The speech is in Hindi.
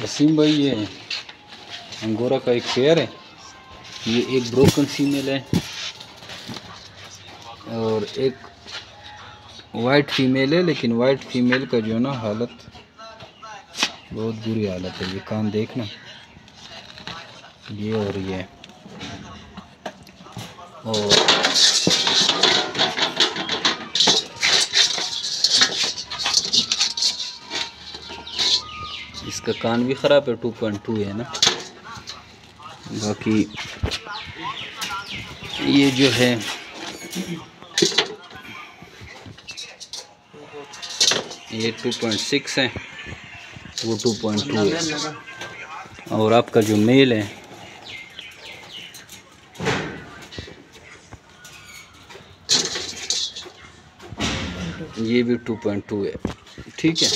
वसीम भाई, ये अंगोरा का एक पेयर है, ये एक ब्रोकन फीमेल है और एक वाइट फीमेल है। लेकिन वाइट फीमेल का जो ना हालत बहुत बुरी हालत है। ये कान देखना, ये और ये, और इसका कान भी ख़राब है, 2.2 है ना। बाकी ये जो है ये 2.6 है, वो 2.2 है। और आपका जो मेल है ये भी 2.2 है। ठीक है।